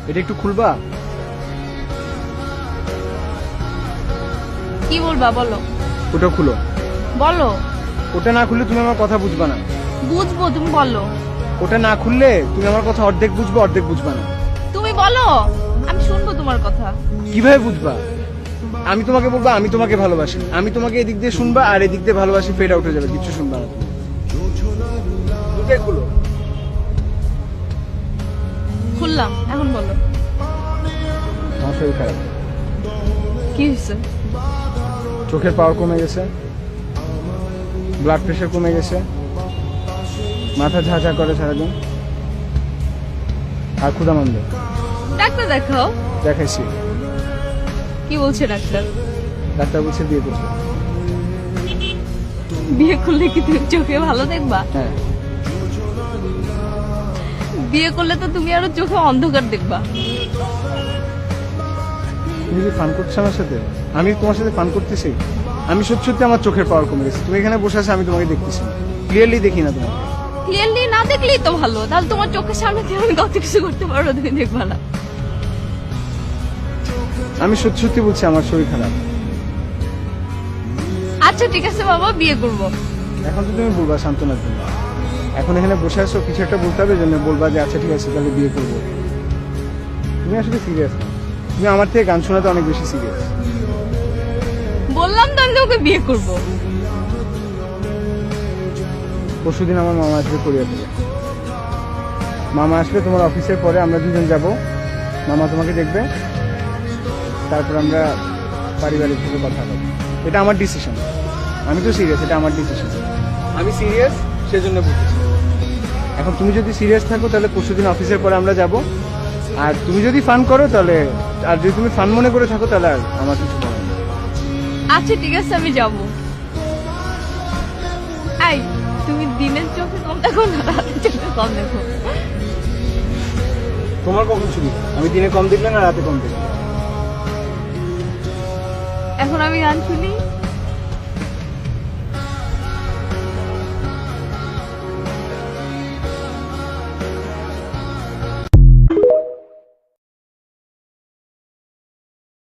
এটা একটু খুলবা? কি বলবা বলো? ওটা খুলো। বলো। ওটা না খুললে তুমি আমার কথা বুঝবা না। বুঝবো, তুমি বলো। ওটা না খুললে তুমি আমার কথা অর্ধেক বুঝবে, অর্ধেক বুঝবা না। তুমি বলো, আমি শুনবো তোমার কথা। কিভাবে বুঝবা? আমি তোমাকে বলবো আমি তোমাকে ভালোবাসি, আমি তোমাকে এদিক দিয়ে শুনবা আর এদিক দিয়ে ভালোবাসি ফেড আউট হয়ে যাবে, কিছু শুনবা না তুমি। দুটাই খুলো। খুললাম, এখন বলো। আমার শরীর খারাপ, কি হয়েছে? চোখের পাওয়ার কমে গেছে, ব্লাড প্রেশার কমে গেছে, মাথা ঝাঁঝা করে সারাদিন, আর ক্ষুধা মন্দ। ডাক্তার দেখাও। দেখাইছি, কি বলছে ডাক্তার? ডাক্তার বলছে বিয়ে করতে। বিয়ে করলে কি তুমি চোখে ভালো দেখবা? হ্যাঁ। বিয়ে করলে তো তুমি আরো চোখে অন্ধকার দেখবা। তুমি কি ফান করছো আমার সাথে? আমি তোমার সাথে ফান করতেছি? আমি সত্যি সত্যি আমার চোখের পাওয়ার কমে গেছে। তুমি এখানে বসে আছো, আমি তোমাকে দেখতেছি না, ক্লিয়ারলি দেখি না তোমাকে। ক্লিয়ারলি না দেখলেই তো ভালো, তাহলে তোমার চোখের সামনে দিয়ে আমি কত কিছু করতে পারবো, তুমি দেখবা না। আমি সত্যি সত্যি বলছি আমার শরীর খারাপ। আচ্ছা ঠিক আছে বাবা, বিয়ে করবো। এখন তো তুমি বলবা সান্ত্বনার জন্য, এখন এখানে বসে আছো, কিছু একটা বলতে হবে জন্য বলবা যে আচ্ছা ঠিক আছে তাহলে বিয়ে করবো। তুমি আসলে সিরিয়াস না, তুমি আমার থেকে গান শোনাতে অনেক বেশি সিরিয়াস। বললাম তো আমি তোমাকে বিয়ে করবো। পরশুদিন আমার মামা আসবে কোরিয়া থেকে। মামা আসলে তোমার অফিসের পরে আমরা দুজন যাব, মামা তোমাকে দেখবে, তারপর আমরা পারিবারিক ভাবে কথা বলবো। এটা আমার ডিসিশন, আমি তো সিরিয়াস, এটা আমার ডিসিশন। আমি সিরিয়াস সেজন্য বলতেছি। এখন তুমি যদি সিরিয়াস থাকো তাহলে পরশুদিন অফিসের পরে আমরা যাব, আর তুমি যদি ফান করো তাহলে, আর যদি তুমি ফান মনে করে থাকো তাহলে আর আমার কিছু বলার নেই। আচ্ছা ঠিক আছে, আমি যাব। আই, তুমি দিনের চোখে কম দেখো না রাতের চোখে কম দেখো? তোমার কখন সুবিধা? আমি দিনে কম দেখলে না রাতে কম দেখলে? এখন আমি গান শুনি।